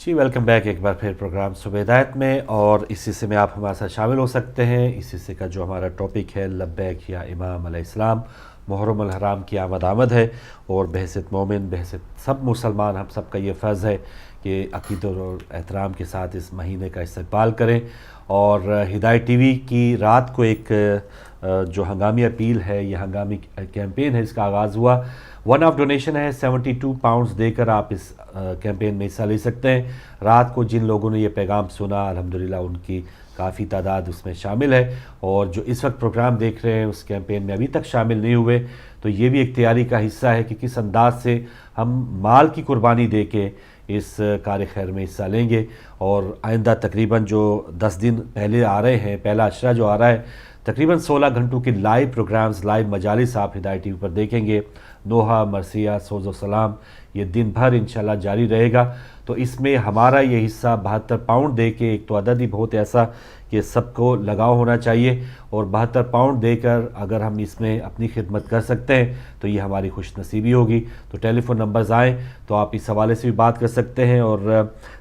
جی welcome back ایک بار پھر programme صبح ہدایت میں، اور اس حصے میں آپ ہمارے ساتھ شامل ہو سکتے ہیں۔ اس حصے کا جو ہمارا ٹاپک ہے لبیک یا امام علیہ السلام، محرم الحرام کی آمد ہے، اور بحیثیت مومن، بحیثیت سب مسلمان، ہم سب کا یہ فرض ہے کہ عقیدت اور احترام کے ساتھ اس مہینے کا استقبال کریں۔ اور ہدایت ٹی وی کی رات کو ایک جو ہنگامی اپیل ہے، یہ ہنگامی کیمپین ہے، اس کا آغاز ہوا۔ ون آف ڈونیشن ہے 72 پاؤنڈز دے کر آپ اس کیمپین میں حصہ لے سکتے ہیں۔ رات کو جن لوگوں نے یہ پیغام سنا، الحمدللہ ان کی کافی تعداد اس میں شامل ہے، اور جو اس وقت پروگرام دیکھ رہے ہیں اس کیمپین میں ابھی تک شامل نہیں ہوئے، تو یہ بھی ایک تیاری کا حصہ ہے کہ کس انداز سے ہم مال کی قربانی دے کے اس کار خیر میں حصہ لیں گے۔ اور آئندہ تقریباً جو 10 دن پہلے آ رہے ہیں، پہلا عشرہ جو آ رہا ہے، تقریباً 16 گھنٹوں کے لائیو پروگرامز، لائیو مجالس آپ ہدایت ٹی وی پر دیکھیں گے۔ نوحہ، مرثیہ، سوز و سلام، یہ دن بھر انشاءاللہ جاری رہے گا۔ تو اس میں ہمارا یہ حصہ 72 پاؤنڈ دے کے، ایک تو عدد ہی بہت ایسا کہ سب کو لگاؤ ہونا چاہیے، اور 72 پاؤنڈ دے کر اگر ہم اس میں اپنی خدمت کر سکتے ہیں تو یہ ہماری خوش نصیبی ہوگی۔ تو ٹیلی فون نمبرز آئیں تو آپ اس حوالے سے بھی بات کر سکتے ہیں، اور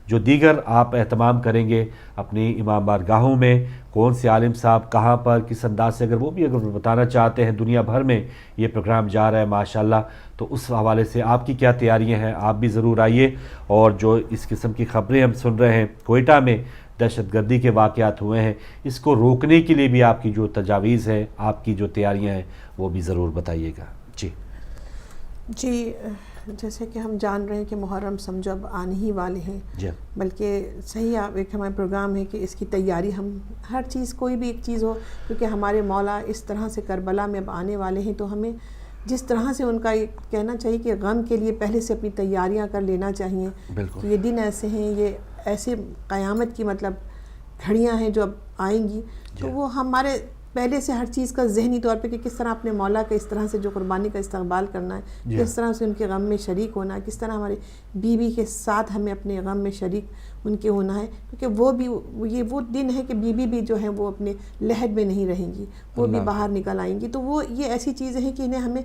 جو دیگر آپ اہتمام کریں گے اپنی امام بارگاہوں میں، کون سے عالم صاحب کہاں پر کس انداز سے، اگر وہ بھی اگر بتانا چاہتے ہیں، دنیا بھر میں یہ پروگرام جا رہا ہے ماشاءاللہ، تو اس حوالے سے آپ کی کیا تیاریاں ہیں، آپ بھی ضرور آئیے۔ اور جو اس قسم کی خبریں ہم سن رہے ہیں، کوئٹہ میں دہشت گردی کے واقعات ہوئے ہیں، اس کو روکنے کے لیے بھی آپ کی جو تجاویز ہیں، آپ کی جو تیاریاں ہیں، وہ بھی ضرور بتائیے گا۔ جی جیسے کہ ہم جان رہے ہیں کہ محرم سمجھو اب آنے ہی والے ہیں، بلکہ صحیح ایک ہمارا پروگرام ہے کہ اس کی تیاری ہم ہر چیز، کوئی بھی ایک چیز ہو، کیونکہ ہمارے مولا اس طرح سے کربلا میں اب آنے والے ہیں، تو ہمیں جس طرح سے ان کا ایک کہنا چاہیے کہ غم کے لیے پہلے سے اپنی تیاریاں کر لینا چاہیے۔ بالکل، یہ دن ایسے ہیں، یہ ایسے قیامت کی مطلب گھڑیاں ہیں جو اب آئیں گی، تو وہ ہمارے پہلے سے ہر چیز کا ذہنی طور پہ کہ کس طرح اپنے مولا کا اس طرح سے جو قربانی کا استقبال کرنا ہے، کس طرح سے ان کے غم میں شریک ہونا ہے، کس طرح ہمارے بیوی کے ساتھ ہمیں اپنے غم میں شریک ان کے ہونا ہے، کیونکہ وہ بھی یہ وہ دن ہے کہ بیوی بھی جو ہے وہ اپنے لحد میں نہیں رہیں گی، وہ بھی باہر نکل آئیں گی۔ تو وہ یہ ایسی چیزیں ہیں کہ انہیں ہمیں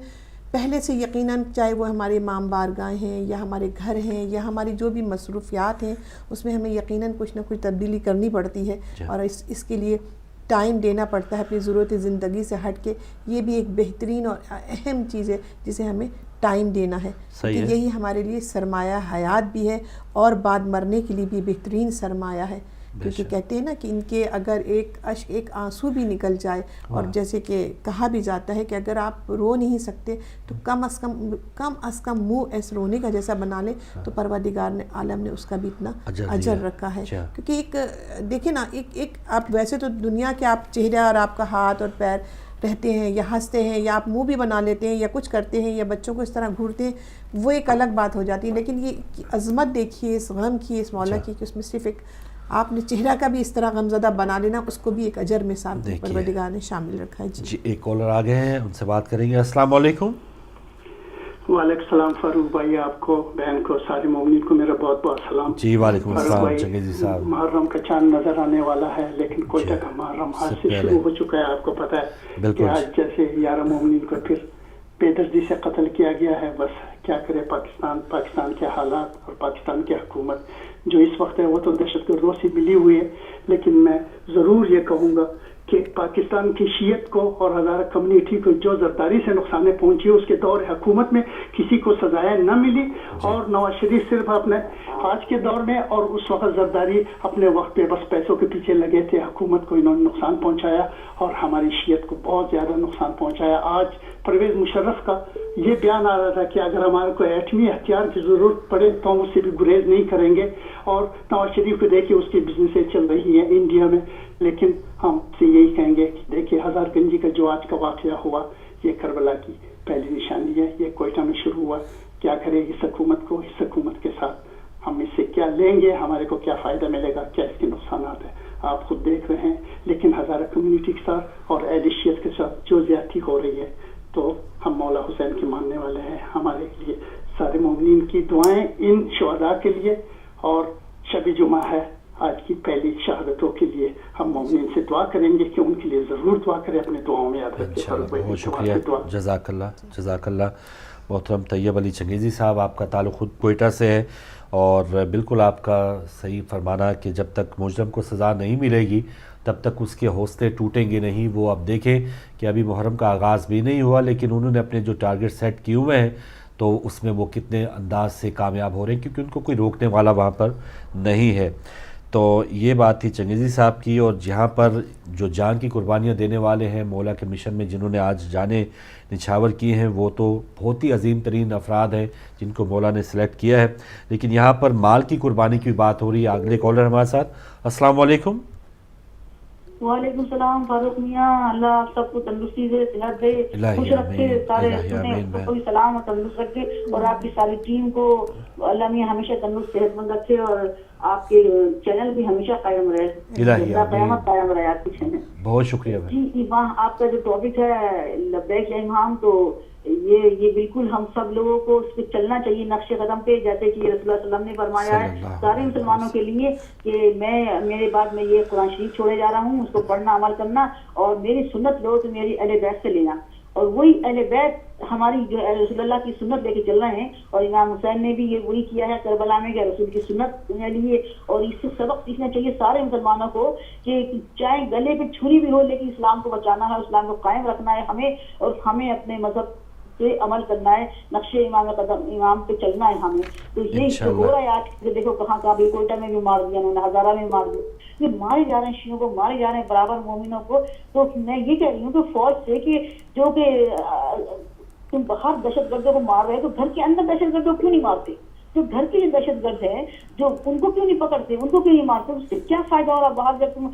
پہلے سے یقیناً، چاہے وہ ہمارے امام بارگاہ ہیں یا ہمارے گھر ہیں یا ہماری جو بھی مصروفیات ہیں، اس میں ہمیں یقیناً کچھ نہ کچھ تبدیلی کرنی پڑتی ہے، اور اس کے لیے ٹائم دینا پڑتا ہے اپنی ضرورت زندگی سے ہٹ کے۔ یہ بھی ایک بہترین اور اہم چیز ہے جسے ہمیں ٹائم دینا ہے، کیونکہ یہی ہمارے لیے سرمایہ حیات بھی ہے، اور بعد مرنے کے لیے بھی بہترین سرمایہ ہے، کیونکہ کہتے ہیں نا کہ ان کے اگر ایک اشک، ایک آنسو بھی نکل جائے، اور جیسے کہ کہا بھی جاتا ہے کہ اگر آپ رو نہیں سکتے تو کم از کم منہ ایسے رونے کا جیسا بنا لیں، تو پروردگار نے عالم نے اس کا بھی اتنا اجر رکھا ہے۔ کیونکہ ایک دیکھیں نا، ایک آپ ویسے تو دنیا کے آپ چہرہ اور آپ کا ہاتھ اور پیر رہتے ہیں، یا ہنستے ہیں، یا آپ منہ بھی بنا لیتے ہیں، یا کچھ کرتے ہیں، یا بچوں کو اس طرح گھورتے ہیں، وہ ایک الگ بات ہو جاتی ہے، لیکن یہ عظمت دیکھیے اس غم کی، اس مولا کی، کہ اس میں صرف ایک آپ نے چہرہ کا بھی اس طرح غمزدہ بنا لینا، اس کو بھی ایک اجر میں ساتھ پروردگار نے شامل رکھا ہے۔ جی ایک کالر آ گئے ہیں، ان سے بات کریں گے۔ السلام علیکم۔ وعلیکم السلام فاروق بھائی، آپ کو، بہن کو، سارے مومنین کو میرا بہت بہت سلام۔ جی وعلیکم السلام چنگیزی صاحب۔ محرم کا چاند نظر آنے والا ہے، لیکن کوئٹہ کا محرم آج سے شروع ہو چکا ہے۔ آپ کو پتہ ہے کہ آج جیسے 11 مومنین کو پھر بے دردی سے قتل کیا گیا ہے۔ بس کیا کرے پاکستان کے حالات اور پاکستان کی حکومت جو اس وقت ہے، وہ تو دہشت گردوں سے ملی ہوئی ہے، لیکن میں ضرور یہ کہوں گا کہ پاکستان کی شیعت کو اور ہزارہ کمیونٹی کو جو زرداری سے نقصان پہنچی، اس کے دور حکومت میں کسی کو سزائیں نہ ملی، اور نواز شریف صرف اپنے آج کے دور میں اور اس وقت زرداری اپنے وقت پہ بس پیسوں کے پیچھے لگے تھے، حکومت کو انہوں نے نقصان پہنچایا اور ہماری شیعت کو بہت زیادہ نقصان پہنچایا۔ آج پرویز مشرف کا یہ بیان آ رہا تھا کہ اگر ہمارے کو ایٹمی ہتھیار کی ضرورت پڑے تو ہم اس سے بھی گریز نہیں کریں گے، اور نواز شریف کو دیکھیے اس کی بزنسیں چل رہی ہیں انڈیا میں، لیکن ہم سے یہی کہیں گے کہ دیکھیے ہزار گنجی کا جو آج کا واقعہ ہوا، یہ کربلا کی پہلی نشانی ہے، یہ کوئٹہ میں شروع ہوا۔ کیا کرے اس حکومت کے ساتھ ہم اس سے کیا لیں گے، ہمارے کو کیا فائدہ ملے گا، کیا اس کے نقصانات ہیں، آپ خود دیکھ رہے ہیں۔ لیکن ہزارہ کمیونٹی کے ساتھ اور اہل شیعت کے ساتھ جو زیادتی ہو رہی ہے، تو ہم مولا حسین کے ماننے والے ہیں، ہمارے لیے سارے مومنین کی دعائیں ان شہداء کے لیے، اور شب جمعہ ہے آج کی پہلی شہادتوں کے لیے ہم مومنین سے دعا کریں گے کہ ان کے لیے ضرور دعا کریں، اپنے دعاؤں میں یاد رکھیں۔ بہت شکریہ، جزاک اللہ۔ محترم طیب علی چنگیزی صاحب، آپ کا تعلق خود کوئٹہ سے ہے، اور بالکل آپ کا صحیح فرمانا کہ جب تک مجرم کو سزا نہیں ملے گی تب تک اس کے حوصلے ٹوٹیں گے نہیں. وہ اب دیکھیں کہ ابھی محرم کا آغاز بھی نہیں ہوا لیکن انہوں نے اپنے جو ٹارگٹ سیٹ کیے ہوئے ہیں تو اس میں وہ کتنے انداز سے کامیاب ہو رہے ہیں کیونکہ ان کو کوئی روکنے والا وہاں پر نہیں ہے. تو یہ بات تھی چنگیزی صاحب کی. اور جہاں پر جو جان کی قربانیاں دینے والے ہیں مولا کے مشن میں جنہوں نے آج جانیں نچھاور کی ہیں وہ تو بہت ہی عظیم ترین افراد ہیں جن کو مولا نے سلیکٹ کیا ہے. لیکن یہاں پر مال کی قربانی کی بات ہو رہی ہے. اگلے کالر ہمارے ساتھ. السلام علیکم. وعلیکم السلام فاروق میاں. اللہ آپ سب کو تندرستی دے, صحت دے, خوش رکھے, سارے سب کو سلام اور تندرست رکھے اور آپ کی ساری ٹیم کو اللہ میاں ہمیشہ تندرست صحت مند رکھے اور آپ کے چینل بھی ہمیشہ قائم رہے, قیامت قائم رہے آپ کی چینل. بہت شکریہ. جی وہاں آپ کا جو ٹاپک ہے لبیک یا امام, تو یہ بالکل ہم سب لوگوں کو اس پہ چلنا چاہیے نقش قدم پہ, جیسے کہ رسول اللہ صلی اللہ علیہ وسلم نے فرمایا ہے سارے مسلمانوں کے لیے کہ میرے بعد میں یہ قرآن شریف چھوڑے جا رہا ہوں, اس کو پڑھنا عمل کرنا اور میری سنت لو تو میری اہل بیت سے لینا. اور وہی اہل بیت ہماری جو رسول اللہ کی سنت لے کے چل رہے ہیں اور امام حسین نے بھی یہ وہی کیا ہے کربلا میں کہ رسول کی سنت لیے. اور اس سے سبق سیکھنا چاہیے سارے مسلمانوں کو کہ چاہے گلے پہ چھری بھی ہو لیکن اسلام کو بچانا ہے, اسلام کو قائم رکھنا ہے ہمیں, اور ہمیں اپنے مذہب پہ عمل کرنا ہے, نقش امام پہ چلنا ہے ہمیں. تو یہ ہو رہا ہے آج دیکھو کہاں کہاں بھی کوئٹہ میں بھی مار دیا انہوں نے, ہزارہ میں مار دیا, یہ مارے جا رہے ہیں شیعوں کو, مارے جا رہے ہیں برابر مومنوں کو. تو میں یہ کہہ رہی ہوں کہ فوج سے کہ جو کہ تم باہر دہشت گردوں کو مار رہے تو گھر کے اندر دہشت گردوں کیوں نہیں مارتے؟ جو گھر کے جو دہشت گرد ہیں جو ان کو کیوں نہیں پکڑتے, ان کو کیوں نہیں مارتے؟ اس سے کیا فائدہ ہو رہا؟ باہر جب تم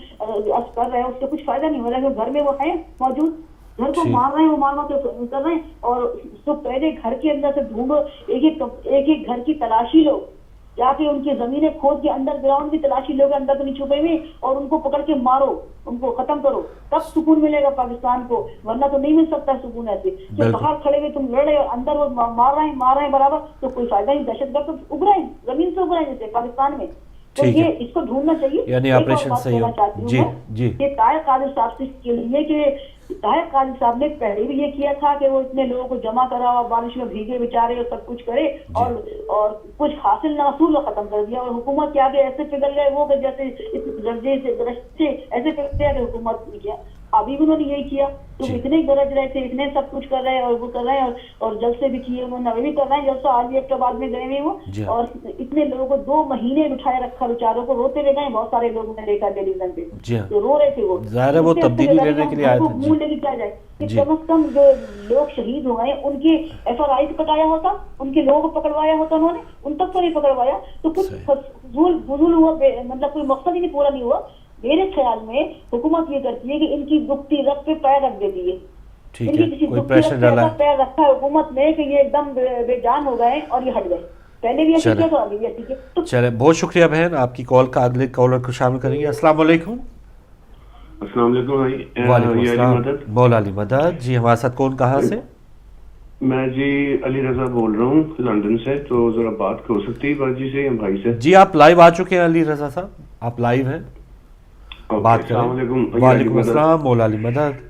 کر رہے ہو اس سے کچھ فائدہ نہیں ہو رہا ہے, گھر میں وہ ہیں موجود, گھر کو مار رہے ہیں, وہ مار کے کر رہے ہیں. اور اس کو پہلے گھر کے اندر سے ڈھونڈو, ایک گھر کی تلاشی لو, جا کے ان کی زمینیں کھود کے انڈر گراؤنڈ کی تلاشی لوگ اندر تو نہیں چھپے ہوئے, اور ان کو پکڑ کے مارو, ان کو ختم کرو, تب سکون ملے گا پاکستان کو, ورنہ تو نہیں مل سکتا سکون ایسے. جو باہر کھڑے ہوئے تم لڑ رہے ہو, اندر وہ مار رہے ہیں برابر, تو کوئی فائدہ نہیں. دہشت گرد تو ابھرے زمین سے ابھرے جیسے پاکستان میں. تو یہ اس کو ڈھونڈنا چاہیے. یعنی آپریشن صحیح ہو. جی جی یہ طاہر قادری صاحب سے کے لیے کہ طاہر قادری صاحب نے پہلے بھی یہ کیا تھا کہ وہ اتنے لوگوں کو جمع کرا اور بارش میں بھیگے بیچارے اور سب کچھ کرے اور کچھ حاصل نہ حصول ختم کر دیا. اور حکومت کے آگے ایسے پگھل گئے وہ کہ جیسے اس درجے سے درجے ایسے پگھل گیا کہ حکومت نے کیا. ابھی انہوں نے یہی کیا, تو اتنے گرج رہے تھے, اتنے سب کچھ کر رہے ہیں اور وہ کر رہے ہیں اور جلسے بھی کیے انہوں نے, ابھی بھی کر رہے ہیں جلسہ. آج ایک بعد میں گئے ہوئے وہ, اور اتنے لوگوں کو 2 مہینے بٹھائے رکھا, بیچاروں کو روتے ہوئے گئے. بہت سارے لوگوں نے دیکھا ٹیلی ویژن پہ تو رو رہے تھے, وہ ظاہر ہے وہ تبدیلی لینے کے لیے آئے تھے. منہ لے کے کیا جائے کہ کم از کم جو لوگ شہید ہوئے ہیں ان کی FRI کٹایا ہوتا, ان کے لوگوں کو پکڑوایا ہوتا, انہوں نے ان تک کو نہیں پکڑوایا, تو کچھ فضول ہوا, مطلب کوئی مقصد ہی نہیں پورا نہیں ہوا. میرے خیال میں حکومت یہ کرتی ہے کہ ان کی دکھتی رکھ پہ پیر رکھ دیتی ہے. ان کی کسی دکھتی رکھ پیر رکھا ہے حکومت نے کہ یہ ایک دم بے جان ہو گئے اور یہ ہٹ گئے. پہلے بھی ایسی کیا تو ابھی بھی ایسی کیا. چلے بہت شکریہ بہن, آپ کی کال کا اگلے کالر کو شامل کریں گے. السلام علیکم. السلام علیکم. وعلیکم السلام. مولا علی مدد جی, ہمارے ساتھ کون کہاں سے؟ میں جی علی رضا بول رہا ہوں لندن سے. تو ذرا بات ہو سکتی ہے باجی سے یا بھائی سے؟ جی آپ لائیو آ چکے ہیں علی رضا صاحب, آپ لائیو ہیں, بات کریں. وعلیکم السلام مولا علی مدد.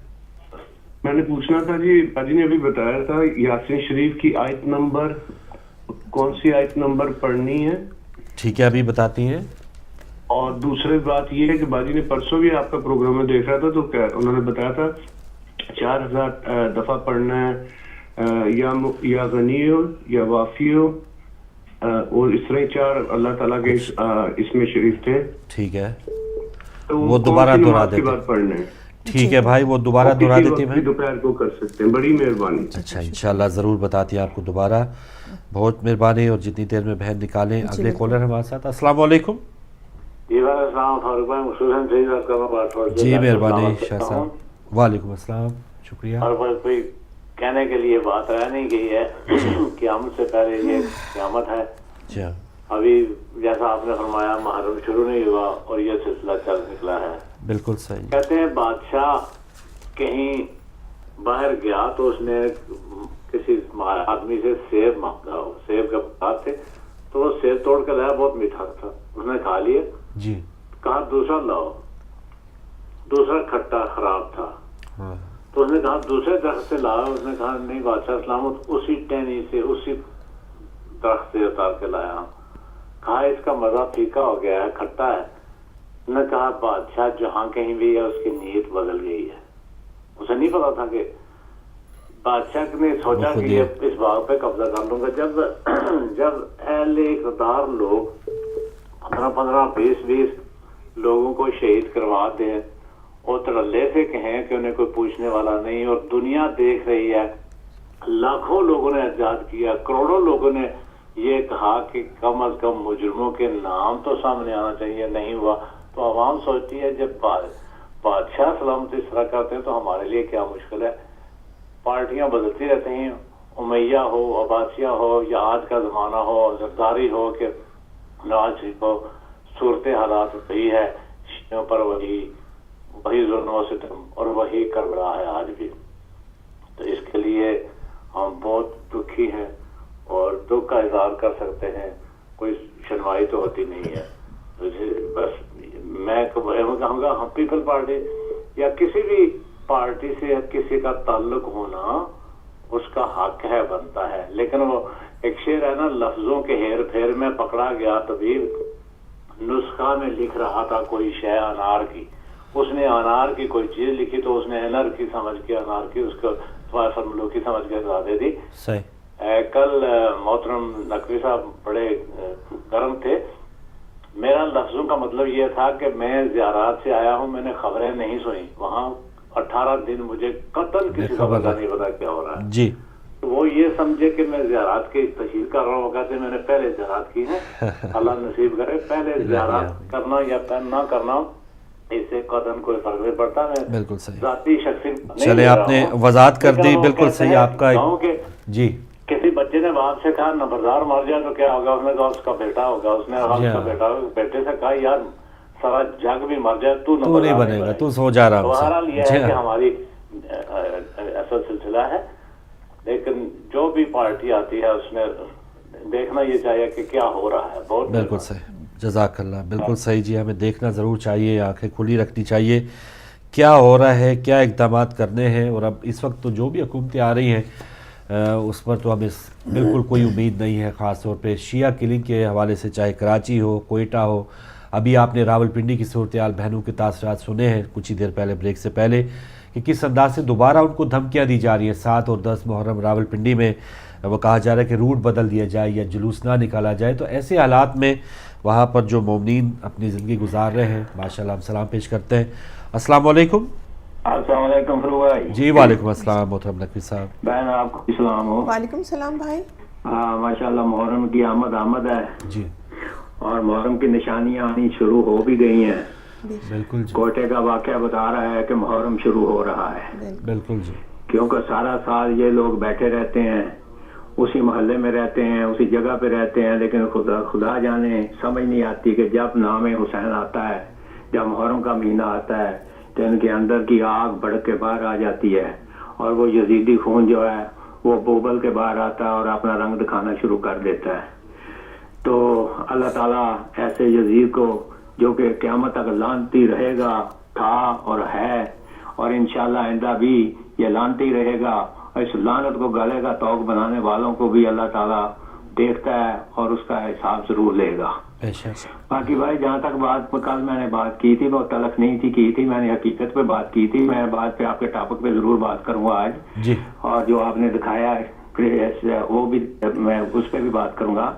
میں نے پوچھنا تھا جی, باجی نے ابھی بتایا تھا یاسین شریف کی آیت نمبر, کون سی آیت نمبر پڑھنی ہے؟ ٹھیک ہے ابھی بتاتی ہیں. اور دوسری بات یہ ہے کہ باجی نے پرسوں بھی آپ کا پروگرام میں دیکھا تھا, تو انہوں نے بتایا تھا 4000 دفعہ پڑھنا ہے, یا غنیو یا وافیو, اور اس طرح 4 اللہ تعالیٰ کے اس میں شریف تھے. ٹھیک ہے, وہ دوبارہ دہرا دیتے. ٹھیک ہے بھائی, وہ دوبارہ دہرا دیتی ہیں, دوپہر کو کر سکتے ہیں. بڑی مہربانی. اچھا انشاءاللہ ضرور بتاتی ہیں آپ کو دوبارہ, بہت مہربانی. اور جتنی دیر میں بہن نکالیں. اگلے کالر ہمارے ساتھ. السلام علیکم. جی وعلیکم السلام فاروق بھائی, مسلم صحیح بات کر رہا ہوں. جی مہربانی شاہ صاحب. وعلیکم السلام, شکریہ. اور کوئی کہنے کے لیے بات رہ نہیں گئی ہے, قیامت سے پہلے یہ قیامت ہے. ابھی جیسا آپ نے فرمایا محرم شروع نہیں ہوا اور یہ سلسلہ چل نکلا ہے. بالکل صحیح. کہتے ہیں بادشاہ کہیں باہر گیا تو اس نے کسی آدمی سے سیب مانگا, سیب کا بات تھے, تو وہ سیب توڑ کے لایا, بہت میٹھا تھا, اس نے کھا لیا. جی کہا دوسرا لاؤ, دوسرا کھٹا خراب تھا. تو اس نے کہا دوسرے درخت سے لایا, اس نے کہا نہیں بادشاہ سلامت, اسی ٹہنی سے اسی درخت سے اتار کے لایا. کہا اس کا مزہ پھیکا ہو گیا ہے, کھٹا ہے. نہ کہا بادشاہ جہاں کہیں بھی ہے اس کی نیت بدل گئی ہے. اسے نہیں پتا تھا کہ بادشاہ نے سوچا کہ یہ اس باغ پہ قبضہ کر لوں گا. جب اہل اقتدار لوگ 15 20 لوگوں کو شہید کروا دیں اور ترلے سے کہیں کہ انہیں کوئی پوچھنے والا نہیں, اور دنیا دیکھ رہی ہے, لاکھوں لوگوں نے احتجاج کیا, کروڑوں لوگوں نے یہ کہا کہ کم از کم مجرموں کے نام تو سامنے آنا چاہیے, نہیں ہوا. تو عوام سوچتی ہے جب بادشاہ سلامت اس طرح کرتے ہیں تو ہمارے لیے کیا مشکل ہے. پارٹیاں بدلتی رہتی ہیں, امیہ ہو, عباسیہ ہو, یا آج کا زمانہ ہو, زرداری ہو کہ نواز شریف ہو, صورت حالات وہی ہے, شیعوں پر وہی ظلم و ستم اور وہی کربلا ہے آج بھی. تو اس کے لیے ہم بہت دکھی ہیں اور دکھ کا اظہار کر سکتے ہیں, کوئی سنوائی تو ہوتی نہیں ہے. بس میں کہوں گا ہم پیپل پارٹی یا کسی بھی پارٹی سے کسی کا تعلق ہونا اس کا حق ہے, بنتا ہے, لیکن وہ ایک شعر ہے نا, لفظوں کے ہیر پھیر میں پکڑا گیا طبیب, نسخہ میں لکھ رہا تھا کوئی شے انار کی, اس نے انار کی کوئی چیز لکھی تو اس نے انر کی سمجھ کے انار کی اس کو فارمولوں کی سمجھ کے سزا دے دی. کل محترم نقوی صاحب بڑے گرم تھے. میرا لفظوں کا مطلب یہ تھا کہ میں زیارات سے آیا ہوں, میں نے خبریں نہیں سنی, وہاں 18 دن مجھے قطعاً کسی خبر کا نہیں پتا کیا ہو رہا ہے جی. وہ یہ سمجھے کہ میں زیارات کی تشہیر کر رہا ہوں, کہتے میں نے پہلے زیارات کی ہے, اللہ نصیب کرے. پہلے زیارات کرنا یا نہ کرنا اس سے قدم کوئی فرق نہیں پڑتا. میں بالکل صحیح ذاتی شخصی چلے آپ نے وضاحت کر دی, بالکل صحیح آپ کا جی. کسی بچے نے باپ سے کہا نمبردار مر جائے تو کیا ہوگا, اس نے کہا اس کا بیٹا ہوگا. اس نے اس کا بیٹے سے کہا یار سارا جگ بھی مر جائے تو نہیں بنے گا, تو سو جا رہا. بہرحال یہ ہے کہ ہماری ایسا سلسلہ ہے, لیکن جو بھی پارٹی آتی ہے اس میں دیکھنا یہ چاہیے کہ کیا ہو رہا ہے. بہت بالکل صحیح, جزاک اللہ, بالکل صحیح جی. ہمیں دیکھنا ضرور چاہیے, آنکھیں کھلی رکھنی چاہیے کیا ہو رہا ہے, کیا اقدامات کرنے ہیں. اور اب اس وقت تو جو بھی حکومتیں آ رہی ہیں اس پر تو ہمیں بالکل کوئی امید نہیں ہے, خاص طور پہ شیعہ کلنگ کے حوالے سے, چاہے کراچی ہو, کوئٹہ ہو. ابھی آپ نے راولپنڈی کی صورتحال, بہنوں کے تاثرات سنے ہیں کچھ ہی دیر پہلے بریک سے پہلے, کہ کس انداز سے دوبارہ ان کو دھمکیاں دی جا رہی ہیں. 7 اور 10 محرم راولپنڈی میں وہ کہا جا رہا ہے کہ روٹ بدل دیا جائے یا جلوس نہ نکالا جائے. تو ایسے حالات میں وہاں پر جو مومنین اپنی زندگی گزار رہے ہیں, ماشاءاللہ ہم سلام پیش کرتے ہیں. السلام علیکم. السلام علیکم فروغ بھائی. جی وعلیکم السلام محترم نقوی صاحب. بہن آپ کو اسلام ہو. وعلیکم السلام بھائی. ہاں ماشاءاللہ محرم کی آمد ہے جی, اور محرم کی نشانیاں آنی شروع ہو بھی گئی ہیں. بالکل جی. کوئٹے کا واقعہ بتا رہا ہے کہ محرم شروع ہو رہا ہے. بالکل جی. کیونکہ سارا سال یہ لوگ بیٹھے رہتے ہیں, اسی محلے میں رہتے ہیں, اسی جگہ پہ رہتے ہیں, لیکن خدا جانے سمجھ نہیں آتی کہ جب نام حسین آتا ہے, جب محرم کا مہینہ آتا ہے تو ان کے اندر کی آگ بڑھ کے باہر آ جاتی ہے, اور وہ یزیدی خون جو ہے وہ بوبل کے باہر آتا ہے اور اپنا رنگ دکھانا شروع کر دیتا ہے. تو اللہ تعالیٰ ایسے یزید کو, جو کہ قیامت تک لعنتی رہے گا, تھا اور ہے, اور انشاءاللہ آئندہ بھی یہ لعنتی رہے گا, اور اس لعنت کو گلے کا توق بنانے والوں کو بھی اللہ تعالیٰ دیکھتا ہے اور اس کا حساب ضرور لے گا. باقی بھائی جہاں تک بات کل میں نے بات کی تھی وہ تلخ نہیں تھی کی تھی, میں نے حقیقت پہ بات کی تھی. میں بات پہ آپ کے ٹاپک پہ ضرور بات کروں گا آج جی, اور جو آپ نے دکھایا ہے وہ بھی میں اس پہ بھی بات کروں گا.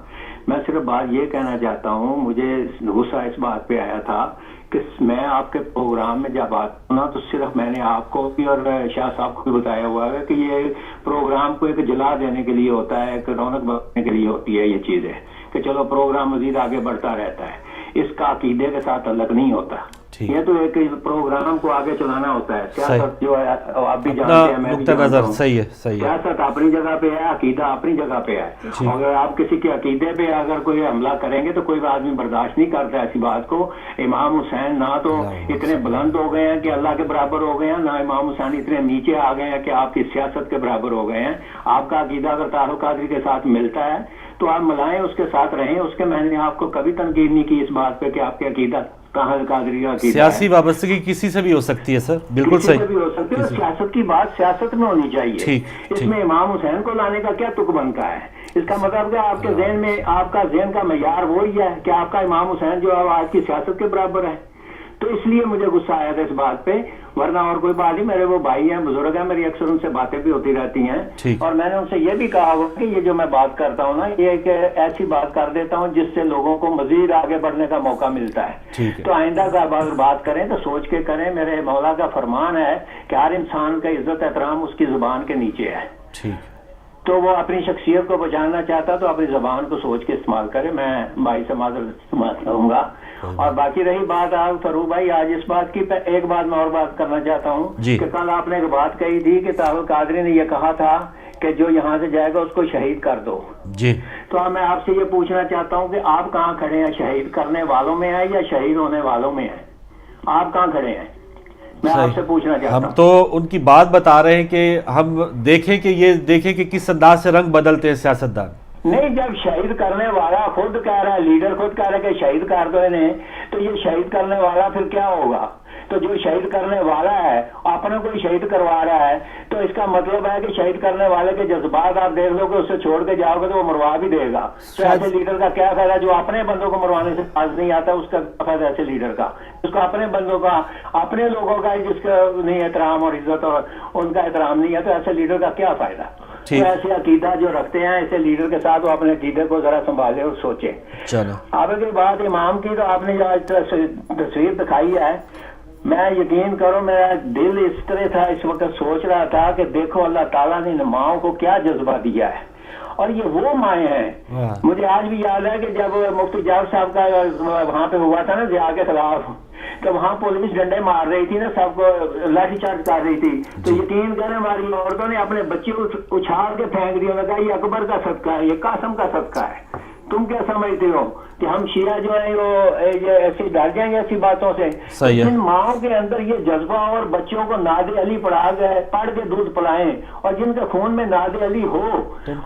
میں صرف بات یہ کہنا چاہتا ہوں, مجھے غصہ اس بات پہ آیا تھا کہ میں آپ کے پروگرام میں جب آتا ہوں نا تو صرف میں نے آپ کو بھی اور شاہ صاحب کو بھی بتایا ہوا ہے کہ یہ پروگرام کو ایک جلا دینے کے لیے ہوتا ہے, ایک رونق بڑھانے کے لیے ہوتی ہے یہ چیزیں, کہ چلو پروگرام مزید آگے بڑھتا رہتا ہے. اس کا عقیدے کے ساتھ الگ نہیں ہوتا, یہ تو ایک پروگرام کو آگے چلانا ہوتا ہے. سیاست جو ہے آپ بھی جانتے ہیں, میں بھی جانتا ہوں, سیاست اپنی جگہ پہ ہے, عقیدہ اپنی جگہ پہ ہے. اگر آپ کسی کے عقیدے پہ اگر کوئی حملہ کریں گے تو کوئی آدمی برداشت نہیں کرتا ایسی بات کو. امام حسین نہ تو اتنے بلند ہو گئے ہیں کہ اللہ کے برابر ہو گئے ہیں, نہ امام حسین اتنے نیچے آ گئے ہیں کہ آپ کی سیاست کے برابر ہو گئے ہیں. آپ کا عقیدہ اگر تعلق قادری کے ساتھ ملتا ہے تو آپ ملائیں, اس کے ساتھ رہیں. اس کے میں نے آپ کو کبھی تنقید نہیں کی اس بات پہ کہ آپ کے عقیدہ سیاسی وابستگی کسی سے بھی ہو سکتی ہے سر, بالکل صحیح, بھی ہو سکتی ہے. سیاست کی بات سیاست میں ہونی چاہیے. اس میں امام حسین کو لانے کا کیا تک بنتا ہے؟ اس کا مطلب کہ آپ کے ذہن میں آپ کا ذہن کا معیار وہی ہے کہ آپ کا امام حسین جو ہے آج کی سیاست کے برابر ہے. تو اس لیے مجھے غصہ آیا تھا اس بات پہ, ورنہ اور کوئی بات نہیں. میرے وہ بھائی ہیں, بزرگ ہیں, میری اکثر ان سے باتیں بھی ہوتی رہتی ہیں, اور میں نے ان سے یہ بھی کہا ہوا کہ یہ جو میں بات کرتا ہوں نا, یہ کہ ایسی بات کر دیتا ہوں جس سے لوگوں کو مزید آگے بڑھنے کا موقع ملتا ہے. تو آئندہ کا اگر بات کریں تو سوچ کے کریں. میرے مولا کا فرمان ہے کہ ہر انسان کا عزت احترام اس کی زبان کے نیچے ہے. تو وہ اپنی شخصیت کو بچانا چاہتا تو اپنی زبان کو سوچ کے استعمال کرے. میں بھائی سے معذرت کروں گا. اور باقی رہی بات آپ فروغ بھائی, آج اس بات کی ایک بات میں اور بات کرنا چاہتا ہوں کہ کل آپ نے ایک بات کہی تھی کہ طاہر القادری نے یہ کہا تھا کہ جو یہاں سے جائے گا اس کو شہید کر دو. تو میں آپ سے یہ پوچھنا چاہتا ہوں کہ آپ کہاں کھڑے ہیں, شہید کرنے والوں میں ہیں یا شہید ہونے والوں میں ہیں؟ آپ کہاں کھڑے ہیں, میں آپ سے پوچھنا چاہتا ہوں. ہم تو ان کی بات بتا رہے ہیں کہ ہم دیکھیں کہ کس انداز سے رنگ بدلتے ہیں سیاستدان. نہیں, جب شہید کرنے والا خود کہہ رہا ہے, لیڈر خود کہہ رہا ہے کہ شہید کر دو انہیں, تو یہ شہید کرنے والا پھر کیا ہوگا؟ تو جو شہید کرنے والا ہے اپنے کو شہید کروا رہا ہے, تو اس کا مطلب ہے کہ شہید کرنے والے کے جذبات آپ دیکھ لو کہ اسے چھوڑ کے جاؤ گے تو وہ مروا بھی دے گا. تو ایسے لیڈر کا کیا فائدہ جو اپنے بندوں کو مروانے سے پاس نہیں آتا, اس کا فائدہ ایسے لیڈر کا اس کو اپنے بندوں کا, اپنے لوگوں کا جس کا نہیں احترام اور عزت اور ان کا احترام نہیں ہے, تو ایسے لیڈر کا کیا فائدہ؟ تو ایسے عقیدہ جو رکھتے ہیں ایسے لیڈر کے ساتھ وہ اپنے عقیدے کو ذرا سنبھالے اور سوچے. آپ کی بات امام کی, تو آپ نے جو آج تصویر دکھائی ہے, میں یقین کرو میرا دل اس طرح تھا, اس وقت سوچ رہا تھا کہ دیکھو اللہ تعالیٰ نے ماؤں کو کیا جذبہ دیا ہے, اور یہ وہ مائیں ہیں. مجھے آج بھی یاد ہے کہ جب مفتی جعفر صاحب کا وہاں پہ ہوا تھا نا ضیاء کے خلاف, تو وہاں پولیس ڈنڈے مار رہی تھی نا, سب کو لاٹھی چارج کر رہی تھی, تو یقین کریں ہماری عورتوں نے اپنے بچے اچھال کے پھینک دیا, لگا یہ اکبر کا صدقہ ہے, یہ قاسم کا صدقہ ہے. تم کیا سمجھتے ہو کہ ہم شیعہ جو ہیں وہ ایسی ڈال جائیں گے ایسی باتوں سے؟ جن ماؤں کے اندر یہ جذبہ اور بچوں کو ناد علی پڑھا گئے, پڑھ کے دودھ پلائیں, اور جن کے خون میں ناد علی ہو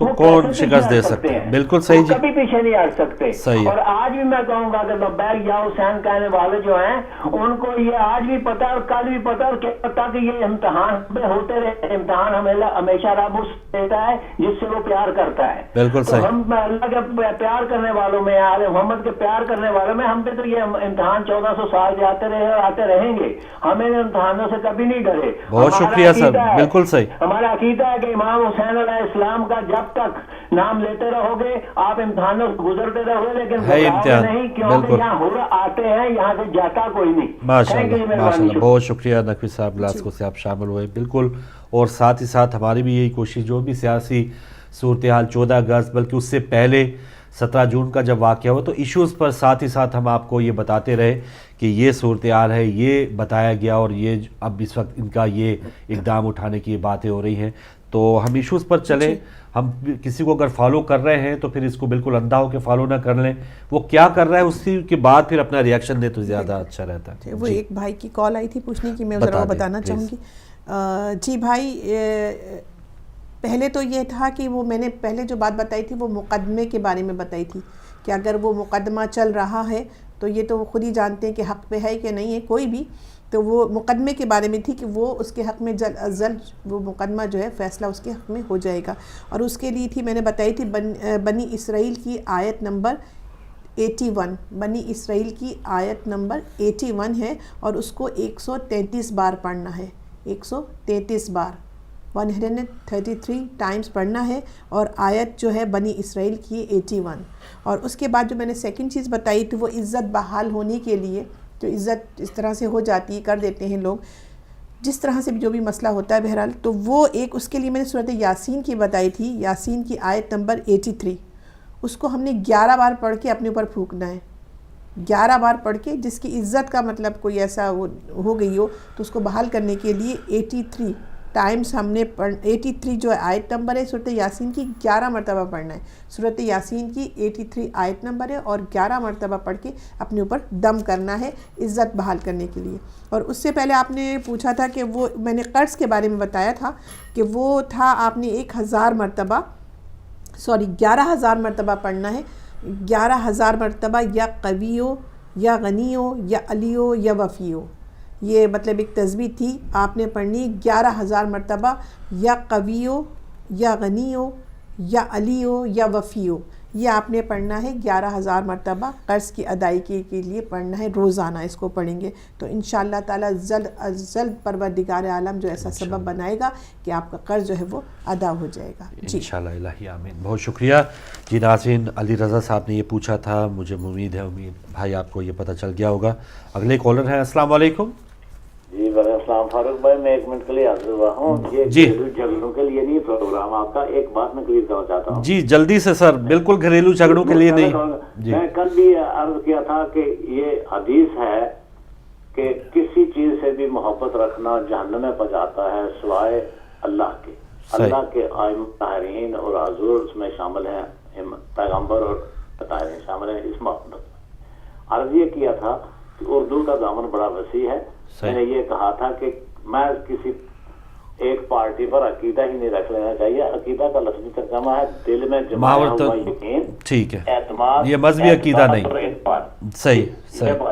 وہ کون شکست دے سکتے ہیں؟ بالکل صحیح جی, کبھی پیچھے نہیں ہٹ سکتے. اور آج بھی میں کہوں گا کہ لبیک یا حسین کہنے والے جو ہیں ان کو یہ آج بھی پتا اور کل بھی پتا اور کیا پتا کہ یہ امتحان پہ ہوتے رہے. امتحان ہمیشہ رب اس دیتا ہے جس سے وہ پیار کرتا ہے. بالکل صحیح. ہم اللہ کے پیار کرنے والوں میں, آل محمد کے پیار کرنے والوں میں, ہم پہ تو یہ امتحان 1400 سال سے آتے رہے اور آتے رہیں گے. ہمیں امتحانوں سے کبھی نہیں ڈرے. بہت شکریہ سر, بالکل صحیح. ہمارا عقیدہ ہے کہ امام حسین علیہ السلام کا جب تک نام لیتے رہو گے آپ امتحانوں سے گزرتے رہو گے, لیکن نہیں, کیونکہ یہاں آتے ہیں, یہاں سے جاتا کوئی نہیں. ماشاءاللہ, بہت شکریہ نقوی صاحب, گلاسکو سے آپ شامل ہوئے. بالکل, اور ساتھ ہی ساتھ ہماری بھی یہی کوشش, جو بھی سیاسی صورتحال 14 اگست بلکہ اس سے پہلے 17 جون کا جب واقعہ ہوا, تو ایشوز پر ساتھ ہی ساتھ ہم آپ کو یہ بتاتے رہے کہ یہ صورتحال ہے, یہ بتایا گیا, اور یہ اب اس وقت ان کا یہ اقدام اٹھانے کی باتیں ہو رہی ہیں. تو ہم ایشوز پر چلیں. ہم کسی کو اگر فالو کر رہے ہیں تو پھر اس کو بالکل اندھا ہو کے فالو نہ کر لیں, وہ کیا کر رہا ہے اسی کے بعد پھر اپنا ریاکشن دے تو زیادہ اچھا رہتا ہے. وہ ایک بھائی کی کال آئی تھی پوچھنے کی, میں ذرا بتانا چاہوں گی. جی بھائی, پہلے تو یہ تھا کہ وہ میں نے پہلے جو بات بتائی تھی وہ مقدمے کے بارے میں بتائی تھی کہ اگر وہ مقدمہ چل رہا ہے تو یہ تو وہ خود ہی جانتے ہیں کہ حق پہ ہے کہ نہیں ہے کوئی بھی, تو وہ مقدمے کے بارے میں تھی کہ وہ اس کے حق میں جلد از جلد وہ مقدمہ جو ہے فیصلہ اس کے حق میں ہو جائے گا. اور اس کے لیے تھی میں نے بتائی تھی بنی اسرائیل کی آیت نمبر 81, بنی اسرائیل کی آیت نمبر 81 ہے, اور اس کو 133 بار پڑھنا ہے, 133 بار, 133 ٹائمز پڑھنا ہے. اور آیت جو ہے بنی اسرائیل کی 81. اور اس کے بعد جو میں نے سیکنڈ چیز بتائی تھی وہ عزت بحال ہونے کے لیے, جو عزت اس طرح سے ہو جاتی ہے, کر دیتے ہیں لوگ جس طرح سے جو بھی مسئلہ ہوتا ہے بہرحال, تو وہ ایک اس کے لیے میں نے صورت یاسین کی بتائی تھی, یاسین کی آیت نمبر 83, اس کو ہم نے 11 بار پڑھ کے اپنے اوپر پھونکنا ہے, 11 بار پڑھ کے, جس کی عزت کا مطلب کوئی ایسا ہو گئی ہو تو اس کو بحال کرنے کے لیے 83 ٹائمز ہم نے 83 جو آیت نمبر ہے صورت یاسین کی 11 مرتبہ پڑھنا ہے. صورت یاسین کی 83 آیت نمبر ہے اور 11 مرتبہ پڑھ کے اپنے اوپر دم کرنا ہے عزت بحال کرنے کے لیے. اور اس سے پہلے آپ نے پوچھا تھا کہ وہ میں نے قرض کے بارے میں بتایا تھا کہ وہ تھا آپ نے 11,000 مرتبہ پڑھنا ہے, 11,000 مرتبہ, یا قویو یا غنیو یا علیو یا وفیو, یہ مطلب ایک تسبیح تھی آپ نے پڑھنی 11,000 مرتبہ, یا قویو یا غنیو یا علی ہو یا وفی ہو، یہ آپ نے پڑھنا ہے 11,000 مرتبہ قرض کی ادائیگی کے لیے پڑھنا ہے روزانہ. اس کو پڑھیں گے تو انشاءاللہ تعالیٰ جلد از جلد پروردگار عالم جو ایسا سبب بنائے گا کہ آپ کا قرض جو ہے وہ ادا ہو جائے گا. انشاءاللہ الہی آمین. بہت شکریہ جی. ناظرین، علی رضا صاحب نے یہ پوچھا تھا، مجھے امید بھائی آپ کو یہ پتہ چل گیا ہوگا. اگلے کالر ہیں. السلام علیکم. جی وعلیکم السلام. فاروق بھائی میں 1 منٹ کے لیے حاضر ہوا ہوں. یہ جھگڑوں کے لیے نہیں پروگرام آپ کا. ایک بات میں کلیئر کرنا چاہتا ہوں. جی جلدی سے سر. بالکل گھریلو جھگڑوں کے لیے نہیں. میں کل بھی عرض کیا تھا کہ یہ حدیث ہے کہ کسی چیز سے بھی محبت رکھنا جہنم میں پہنچاتا ہے سوائے اللہ کے. اللہ کے ائمہ طاہرین اور حضور اس میں شامل ہیں، پیغمبر اور طاہرین شامل ہیں اس محبت میں. عرض یہ کیا تھا کہ اردو کا دامن بڑا وسیع ہے. میں نے یہ کہا تھا کہ میں کسی ایک پارٹی پر عقیدہ ہی نہیں رکھ لینا چاہیے. عقیدہ کا لفظی ترجمہ ہے دل میں جمایا ہوا یقین، ٹھیک ہے، اعتماد، یہ مذہبی عقیدہ نہیں. صحیح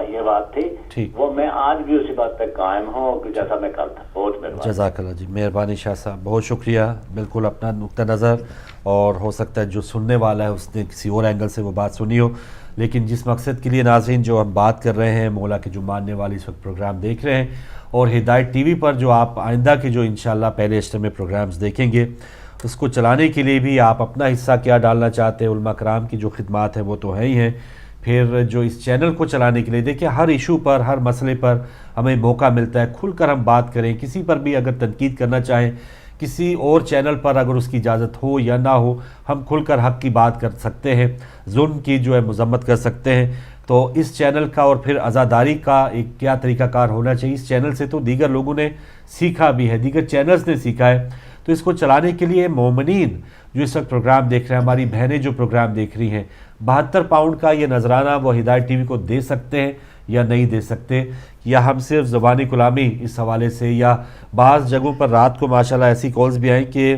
یہ بات تھی. وہ میں آج بھی اسی بات پہ قائم ہوں کہ جیسا میں کل تھا. بہت مہربانی. جزاک اللہ جی. مہربانی شاہ صاحب، بہت شکریہ. بالکل اپنا نقطہ نظر، اور ہو سکتا ہے جو سننے والا ہے اس نے کسی اور اینگل سے وہ بات سنی ہو، لیکن جس مقصد کے لیے ناظرین جو ہم بات کر رہے ہیں، مولا کے جو ماننے والے اس وقت پروگرام دیکھ رہے ہیں، اور ہدایت ٹی وی پر جو آپ آئندہ کے جو انشاءاللہ پہلے اجتماع پروگرامز دیکھیں گے، اس کو چلانے کے لیے بھی آپ اپنا حصہ کیا ڈالنا چاہتے ہیں. علماء کرام کی جو خدمات ہیں وہ تو ہیں ہی ہیں. پھر جو اس چینل کو چلانے کے لیے دیکھیں، ہر ایشو پر، ہر مسئلے پر ہمیں موقع ملتا ہے کھل کر ہم بات کریں. کسی پر بھی اگر تنقید کرنا چاہیں، کسی اور چینل پر اگر اس کی اجازت ہو یا نہ ہو، ہم کھل کر حق کی بات کر سکتے ہیں، ظلم کی جو ہے مذمت کر سکتے ہیں. تو اس چینل کا اور پھر عزاداری کا ایک کیا طریقہ کار ہونا چاہیے. اس چینل سے تو دیگر لوگوں نے سیکھا بھی ہے، دیگر چینلز نے سیکھا ہے. تو اس کو چلانے کے لیے مومنین جو اس وقت پروگرام دیکھ رہے ہیں، ہماری بہنیں جو پروگرام دیکھ رہی ہیں، 72 پاؤنڈ کا یہ نذرانہ وہ ہدایت ٹی وی کو دے سکتے ہیں یا نہیں دے سکتے، یا ہم صرف زبانی غلامی اس حوالے سے. یا بعض جگہوں پر رات کو ماشاءاللہ ایسی کالز بھی آئیں کہ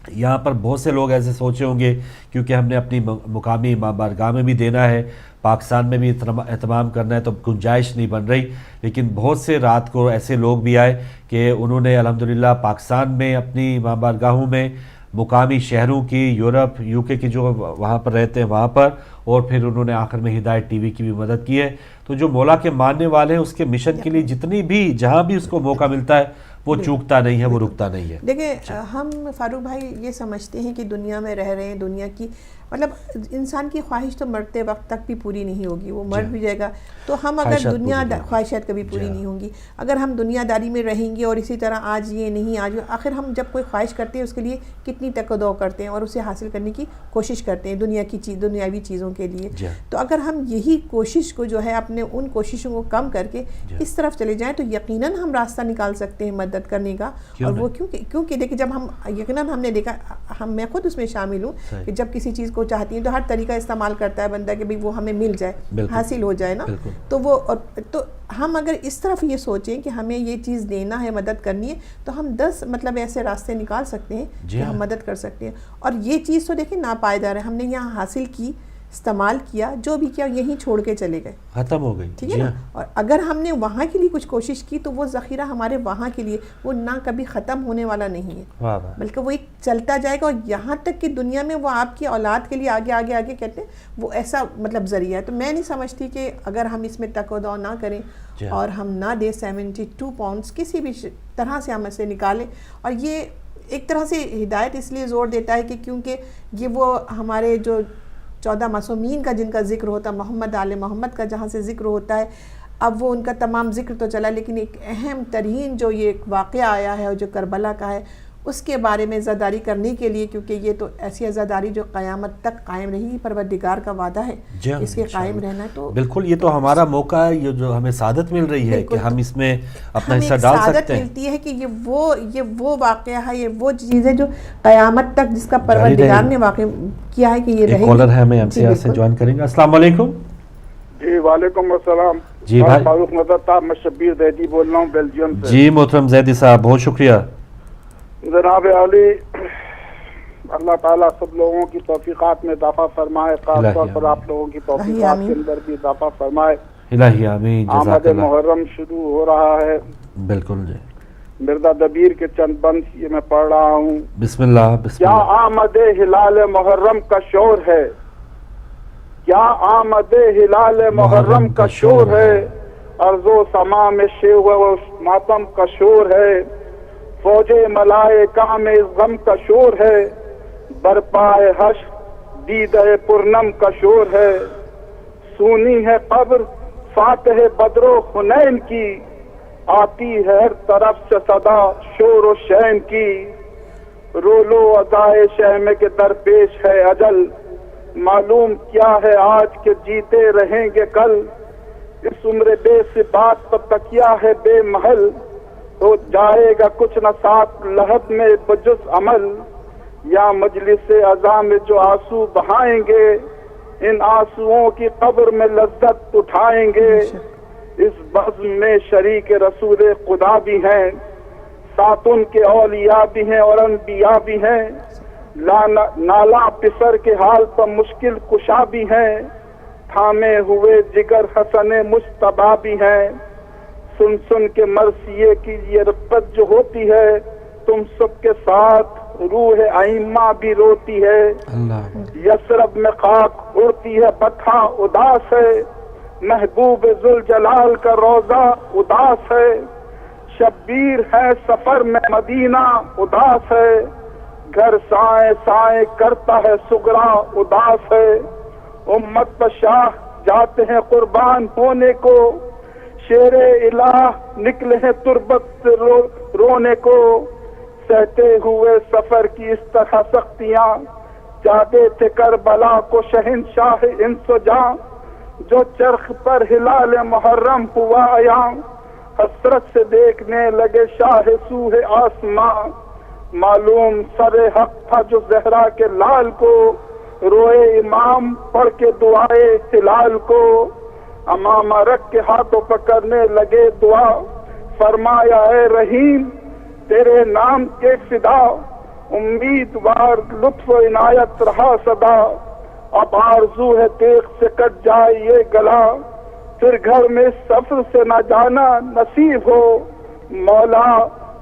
یہاں پر بہت سے لوگ ایسے سوچے ہوں گے کیونکہ ہم نے اپنی مقامی بارگاہ میں بھی دینا ہے، پاکستان میں بھی اہتمام کرنا ہے، تو گنجائش نہیں بن رہی. لیکن بہت سے رات کو ایسے لوگ بھی آئے کہ انہوں نے الحمدللہ پاکستان میں اپنی بارگاہوں میں مقامی شہروں کی، یورپ، یو کے جو وہاں پر رہتے ہیں وہاں پر، اور پھر انہوں نے آخر میں ہدایت ٹی وی کی بھی مدد کی ہے. تو جو مولا کے ماننے والے ہیں اس کے مشن کے لیے جتنی بھی جہاں بھی اس کو موقع ملتا ہے وہ چوکتا نہیں ہے، وہ رکتا نہیں ہے. دیکھیں ہم فاروق بھائی یہ سمجھتے ہیں کہ دنیا میں رہ رہے ہیں، دنیا کی مطلب انسان کی خواہش تو مرتے وقت تک بھی پوری نہیں ہوگی، وہ مر بھی جائے گا. تو ہم اگر دنیا خواہشات کبھی پوری نہیں ہوں گی، اگر ہم دنیا داری میں رہیں گے اور اسی طرح آج یہ نہیں آج، آخر ہم جب کوئی خواہش کرتے ہیں اس کے لیے کتنی تک و دو کرتے ہیں اور اسے حاصل کرنے کی کوشش کرتے ہیں دنیا کی دنیاوی چیزوں کے لیے. تو اگر ہم یہی کوشش کو جو ہے اپنے ان کوششوں کو کم کر کے اس طرف چلے جائیں تو یقیناً ہم راستہ نکال سکتے ہیں مدد کرنے کا. اور وہ کیونکہ دیکھیں جب ہم یقیناً ہم نے دیکھا، میں خود اس میں شامل ہوں کہ جب کسی چیز کو چاہتی ہیں تو ہر طریقہ استعمال کرتا ہے بندہ کہ وہ ہمیں مل جائے، حاصل ہو جائے نا. تو ہم اگر اس طرف یہ سوچیں کہ ہمیں یہ چیز دینا ہے، مدد کرنی ہے، تو ہم 10 مطلب ایسے راستے نکال سکتے ہیں کہ ہم مدد کر سکتے ہیں. اور یہ چیز تو دیکھیں ناپائیدار ہے، ہم نے یہاں حاصل کی، استعمال کیا، جو بھی کیا یہیں چھوڑ کے چلے گئے، ختم ہو گئی. ٹھیک ہے نا. اور اگر ہم نے وہاں کے لیے کچھ کوشش کی تو وہ ذخیرہ ہمارے وہاں کے لیے وہ نہ کبھی ختم ہونے والا نہیں ہے، بلکہ وہ ایک چلتا جائے گا. اور یہاں تک کہ دنیا میں وہ آپ کی اولاد کے لیے آگے آگے آگے کہتے ہیں وہ ایسا مطلب ذریعہ ہے. تو میں نہیں سمجھتی کہ اگر ہم اس میں تک و دو نہ کریں اور ہم نہ دیں 72 پاؤنڈز کسی بھی طرح سے ہم اسے نکالیں. اور یہ ایک طرح سے ہدایت اس لیے زور دیتا ہے کہ کیونکہ یہ وہ ہمارے جو 14 معصومین کا جن کا ذکر ہوتا ہے، محمد آل محمد کا جہاں سے ذکر ہوتا ہے، اب وہ ان کا تمام ذکر تو چلا، لیکن ایک اہم ترین جو یہ ایک واقعہ آیا ہے اور جو کربلا کا ہے اس کے بارے میں عزاداری کرنے کے لیے، کیونکہ یہ تو ایسی عزاداری جو قیامت تک قائم رہے گی، پروردگار کا وعدہ ہے اس کے قائم رہنا. تو بالکل یہ تو ہمارا موقع ہے، یہ جو ہمیں سعادت مل رہی ہے کہ ہم اس میں اپنا حصہ ڈال سکتے ہیں. سعادت ملتی ہے کہ یہ وہ واقعہ ہے، یہ وہ چیز ہے جو قیامت تک جس کا پروردگار نے واقع کیا ہے کہ یہ رہے گی. کالر ہے، ہمیں ایم سی آر سے جوائن کریں گے. السلام علیکم. جی وعلیکم السلام. جی بھائی فاروق نظر صاحب، میں شبیر زیدی بول رہا ہوں بیلجیم سے. جی محترم زیدی صاحب بہت شکریہ. جناب علی، اللہ تعالیٰ سب لوگوں کی توفیقات میں اضافہ فرمائے، خاص طور پر آپ لوگوں کی توفیقات کے اندر بھی اضافہ فرمائے. الہی آمین. آمد محرم شروع ہو رہا ہے. بالکل جی. مرزا دبیر کے چند بند یہ میں پڑھ رہا ہوں. بسم اللہ. کیا آمد ہلال محرم کا شور ہے, کیا آمد ہلال محرم کا شور ہے, ارض و سما میں شیو و ماتم کا شور ہے, فوج ملائکہ میں غم کا شور ہے, برپائے حشر دیدہ پرنم کا شور ہے, سونی ہے قبر فاتح بدر و حنین کی, آتی ہے ہر طرف سے صدا شور و شین کی, رولو ادائے شہمے کے درپیش ہے اجل, معلوم کیا ہے آج کے جیتے رہیں گے کل, اس عمر بے ثبات پر تکیہ ہے بے محل, تو جائے گا کچھ نہ ساتھ لحد میں بجز عمل, یا مجلس عزا میں جو آنسو بہائیں گے, ان آنسوؤں کی قبر میں لذت اٹھائیں گے, اس بزم میں شریک رسول خدا بھی ہیں, ساتھ ان کے اولیاء بھی ہیں اور انبیاء بھی ہیں, نالا پسر کے حال پر مشکل کشا بھی ہیں, تھامے ہوئے جگر حسن مجتبی بھی ہیں, سن سن کے مرثیے کی یہ رغبت جو ہوتی ہے, تم سب کے ساتھ روح ائمہ بھی روتی ہے, یثرب میں خاک اڑتی ہے بتھا اداس ہے, محبوب ذوالجلال کا روضہ اداس ہے, شبیر ہے سفر میں مدینہ اداس ہے, گھر سائیں سائیں کرتا ہے سگرا اداس ہے, امت پر شاہ جاتے ہیں قربان ہونے کو, شیر الہ نکلے ہیں تربت سے رونے کو, سہتے ہوئے سفر کی اس طرح سختیاں, چاہتے تھے کربلا کو شہنشاہ انس و جاں, جو چرخ پر ہلال محرم ہوا عیاں, حسرت سے دیکھنے لگے شاہ سوہ آسماں, معلوم سر حق تھا جو زہرا کے لال کو, روئے امام پڑھ کے دعائے ہلال کو, امامہ رکھ کے ہاتھوں پکڑنے لگے دعا, فرمایا اے رحیم تیرے نام کے فدا, امیدوار لطف و عنایت رہا صدا, اب آرزو ہے تیغ سے کٹ جائے یہ گلا, پھر گھر میں سفر سے نہ جانا نصیب ہو, مولا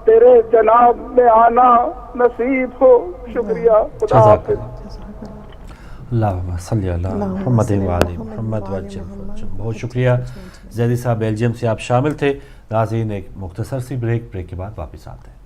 تیرے جناب میں آنا نصیب ہو. شکریہ. خدا حافظ. اللہم صلی علی محمد وعلی محمد وجل. بہت شکریہ زیدی صاحب, بیلجیم سے آپ شامل تھے. ناظرین ایک مختصر سی بریک کے بعد واپس آتے ہیں.